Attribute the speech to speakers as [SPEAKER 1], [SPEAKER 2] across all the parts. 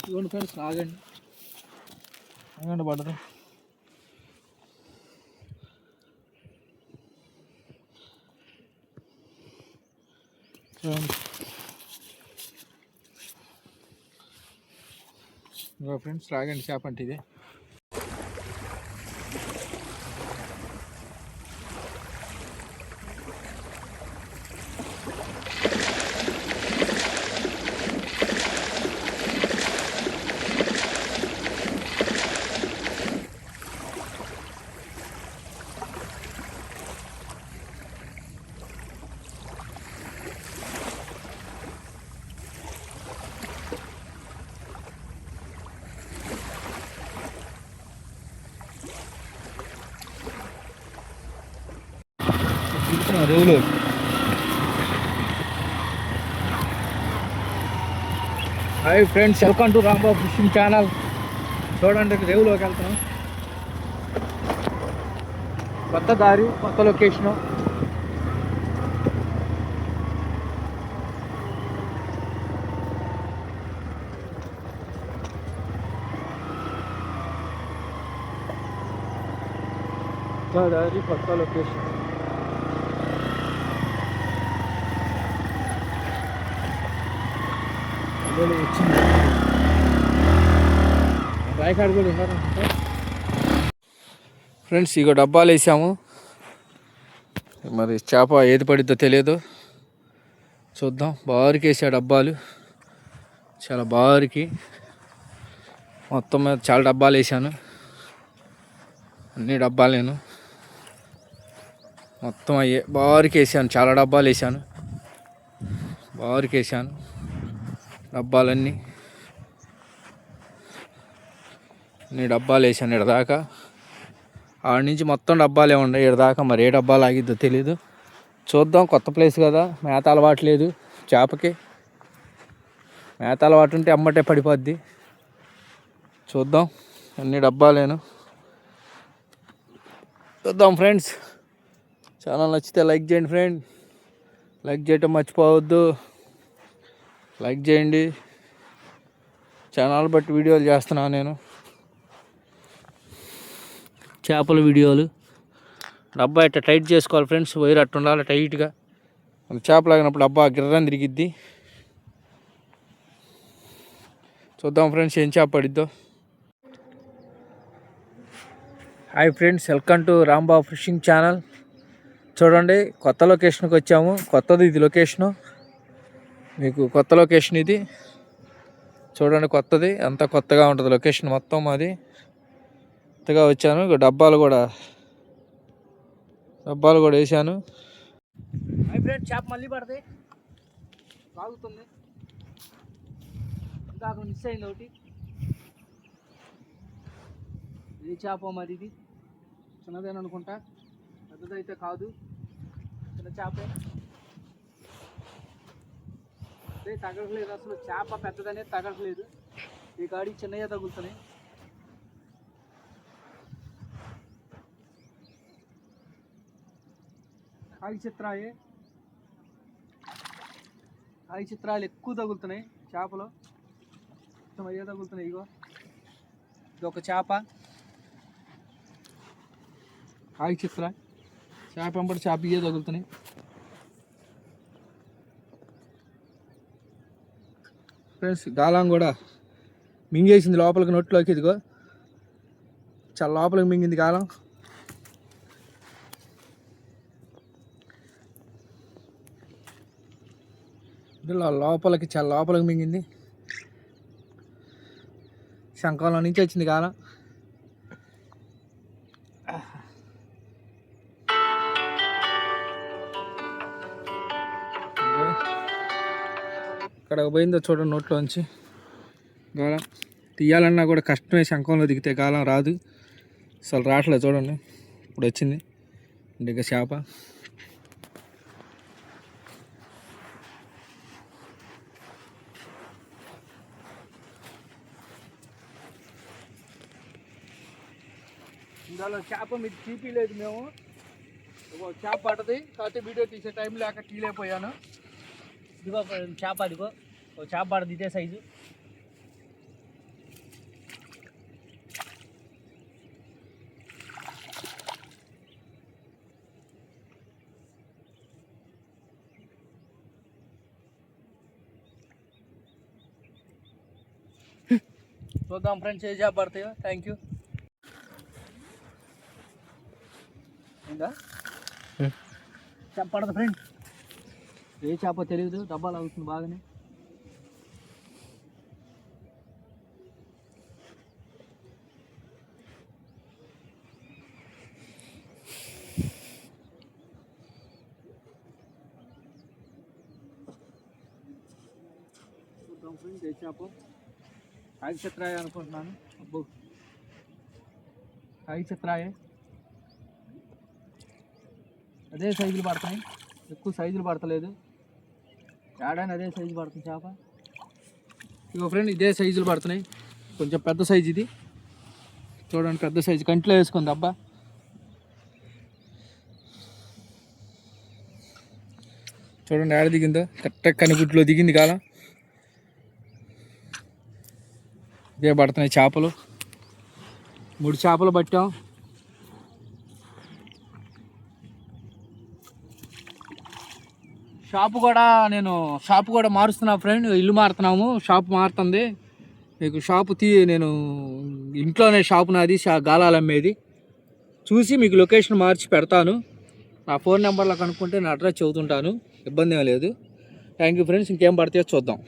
[SPEAKER 1] ఇవ్వండి ఫ్రెండ్స్, ఆగండి ఆగండి పడదు. ఫ్రెండ్స్ రాగండి, చేప అంటే ఇది. రేవులు hi friends, welcome to Rambabu fishing channel. చూడండి, రేవులోకి వెళ్తున్నాం. కొత్త దారి, కొత్త లొకేషను. కొత్త దారి, కొత్త లొకేషన్. వచ్చింది రాయకాడు కూడా ఉన్నారంటే. ఫ్రెండ్స్, ఇక డబ్బాలు వేసాము. మరి చేప ఏది పడిద్దో తెలియదు, చూద్దాం. బారికి వేసా డబ్బాలు, చాలా బారికి. మొత్తం మీద చాలా డబ్బాలు వేసాను, అన్ని డబ్బాలు నేను మొత్తం అయ్యే బారికి వేసాను. చాలా డబ్బాలు వేసాను, బారికి వేసాను డబ్బాలన్నీ. అన్ని డబ్బాలు వేసాను ఇడదాకా. ఆడ నుంచి మొత్తం డబ్బాలే ఉన్నాయి ఇడదాకా. మరి ఏ డబ్బాలు ఆగిద్దో తెలీదు, చూద్దాం. కొత్త ప్లేస్ కదా, మేత అలవాటు లేదు చేపకి. మేత అలవాటు ఉంటే అమ్మటే పడిపోద్ది. చూద్దాం, అన్ని డబ్బాలేను. చూద్దాం ఫ్రెండ్స్. ఛానల్ నచ్చితే లైక్ చేయండి ఫ్రెండ్, లైక్ చేయటం మర్చిపోవద్దు. లైక్ చేయండి. ఛానల్ బట్టి వీడియోలు చేస్తున్నాను నేను, చేపల వీడియోలు. డబ్బా ఇట్లా టైట్ చేసుకోవాలి ఫ్రెండ్స్, వైర్ అట్టు ఉండాలి టైట్గా. చేపలు ఆగినప్పుడు డబ్బా గిర్రని తిరిగిద్ది. చూద్దాం ఫ్రెండ్స్, ఏం చేప పడిద్దో. Hi friends, welcome to Rambabu fishing channel. చూడండి, కొత్త లొకేషన్కి వచ్చాము. కొత్తది ఇది లొకేషను, మీకు కొత్త లొకేషన్ ఇది. చూడండి, కొత్తది, అంతా కొత్తగా ఉంటుంది లొకేషన్ మొత్తం. మాది కొత్తగా వచ్చాను. డబ్బాలు కూడా వేసాను. హాయ్ ఫ్రెండ్స్, చేప మళ్ళీ పడుతుంది, సాగుతుంది. ఇంకా మిస్ అయింది ఒకటి. ఇది చేప మరి, ఇది చిన్నదేననుకుంటా, పెద్దదైతే కాదు, చిన్న చేపే. తగలట్లేదు అసలు, చేప పెద్దదనేది తగలట్లేదు. ఈ గాడి చిన్నయ్య తగులుతున్నాయి. కాగి చిత్రాలు ఎక్కువ తగులుతున్నాయి చేపలు, మొత్తం అయ్యే తగులుతున్నాయి. ఇగో ఇది ఒక చేప, కాగి చిత్ర చేప వెంబడి చేప ఇయ్యే తగులుతున్నాయి. ఫ్రెండ్స్, గాలం కూడా మింగేసింది లోపలికి, నొట్లోకి. ఇదిగో చాలా లోపలికి మింగింది గాలం. లోపలికి, చాలా లోపలికి మింగింది. శంఖంలో నుంచి వచ్చింది గాలం. ఇక్కడ పోయిందో చూడండి, నోట్లోంచి గాలం తీయాలన్నా కూడా కష్టమే. శంఖంలో దిగితే గాలం రాదు, అసలు రావట్లేదు. చూడండి, ఇప్పుడు వచ్చింది ఇంకా చేప. ఇందులో చేప మీరు తీపిలేదు మేము. చేప పడ్డది కాబట్టి వీడియో తీసే టైం లేక తీలేకపోయాను. ఇదిగో చేప, అదిగో చేప పడది, ఇదే సైజు. చూద్దాం ఫ్రెండ్స్ ఏ చేప పడతాయో. Thank you. ఇంకా చేప పడదు ఫ్రెండ్, ఏ చేప తెలియదు, డబ్బాలు అవుతుంది బాగానే. చూద్దాం ఫ్రెండ్స్ ఏ చేప. కాగి చిత్రాయ అనుకుంటున్నాను. అబ్బో కాగి చిత్రాయే. అదే సైజులు పడుతున్నాయి, ఎక్కువ సైజులు పడతలేదు. ఏడాని అదే సైజు పడుతుంది చేప. ఇగో ఫ్రెండ్ ఇదే సైజులు పడుతున్నాయి, కొంచెం పెద్ద సైజు ఇది. చూడండి పెద్ద సైజు, కంట్లో వేసుకుంది అబ్బా. చూడండి ఏడ దిగిందో, కరెక్ట్ కనిగుడ్లో దిగింది కాలం. ఇదే పడుతున్నాయి చేపలు. 3 చేపలు పట్టాం. షాపు కూడా మారుస్తున్నా ఫ్రెండ్, ఇల్లు మారుతున్నాము, షాపు మారుతుంది. మీకు షాపు నేను ఇంట్లోనే షాపు నాది, గాలాలు అమ్మేది. చూసి మీకు లొకేషన్ మార్చి పెడతాను. నా ఫోన్ నెంబర్లో కనుక్కుంటే నా అడ్రస్ చెబుతుంటాను, ఇబ్బంది ఏం లేదు. Thank you friends. ఇంకేం పడితే చూద్దాం.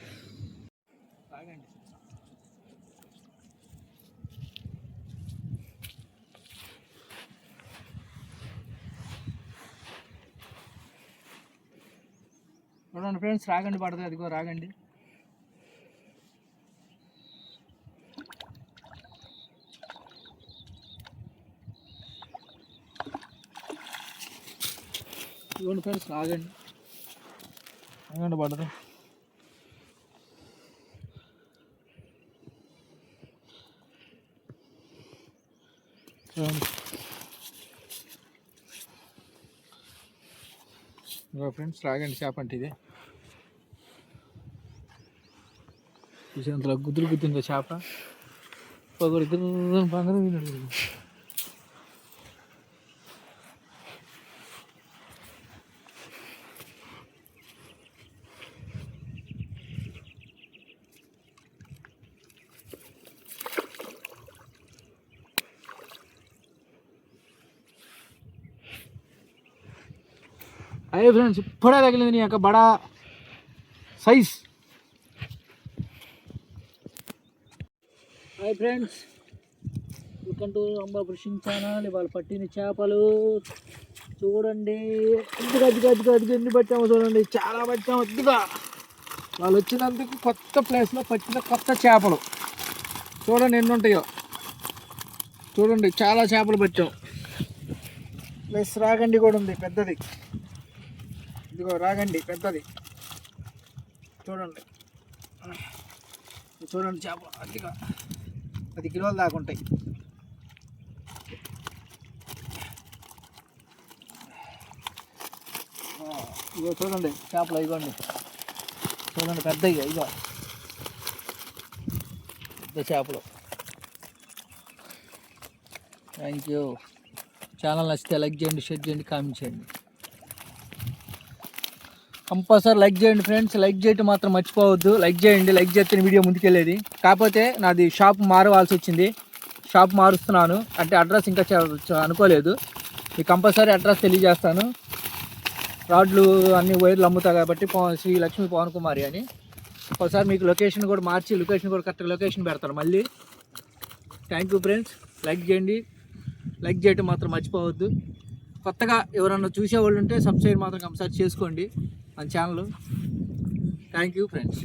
[SPEAKER 1] చూడండి ఫ్రెండ్స్ రాగండి పడుతుంది, అదిగో రాగండి. చూడండి ఫ్రెండ్స్ రాగండి పడుతుంది. చూడండి ఫ్రెండ్స్ రాగండి చేప అంటే ఇదే. చూసేంతలో గుద్దుందో చేప. పొగరు పంగ. అయ్యే ఫ్రెండ్స్ ఇప్పుడే తగిలింది నీ యొక్క బడా size. Hi friends, welcome to Amba fishing channel. ఇవాళ పట్టిన చేపలు చూడండి. అదిగా ఎన్ని పట్టామో చూడండి, చాలా పట్టాము. అదిగా వాళ్ళు వచ్చినందుకు కొత్త ప్లేస్లో పట్టిన కొత్త చేపలు చూడండి ఎన్ని ఉంటాయో. చూడండి చాలా చేపలు పట్టాం. ప్లస్ రాగండి కూడా ఉంది పెద్దది. ఇదిగో రాగండి పెద్దది చూడండి. చూడండి చేప అదిగా 10 కిలోలు దాకా ఉంటాయి. ఇగో చూడండి చేపలు, ఇగోండి చూడండి పెద్ద ఇగో పెద్ద చేపలు. Thank you. ఛానల్ నచ్చితే లైక్ చేయండి, షేర్ చేయండి, కామెంట్ చేయండి. కంపల్సరీ లైక్ చేయండి ఫ్రెండ్స్, లైక్ చేయటం మాత్రం మర్చిపోవద్దు. లైక్ చేయండి, లైక్ చేస్తే వీడియో ముందుకెళ్ళేది. కాకపోతే నాది షాప్ మారవలసి వచ్చింది, షాప్ మారుస్తున్నాను. అంటే అడ్రస్ ఇంకా అనుకోలేదు. మీకు కంపల్సరీ అడ్రస్ తెలియజేస్తాను. రాడ్లు అన్ని వైర్లు అమ్ముతా కాబట్టి శ్రీ లక్ష్మీ పవన్ కుమారి అని. ఒకసారి మీకు లొకేషన్ కూడా మార్చి కరెక్ట్గా లొకేషన్ పెడతాను మళ్ళీ. Thank you friends. లైక్ చేయండి, లైక్ చేయటం మాత్రం మర్చిపోవద్దు. కొత్తగా ఎవరన్నా చూసేవాళ్ళు ఉంటే సబ్స్క్రైబ్ మాత్రం కంపల్సరీ చేసుకోండి మన ఛానల్. Thank you friends.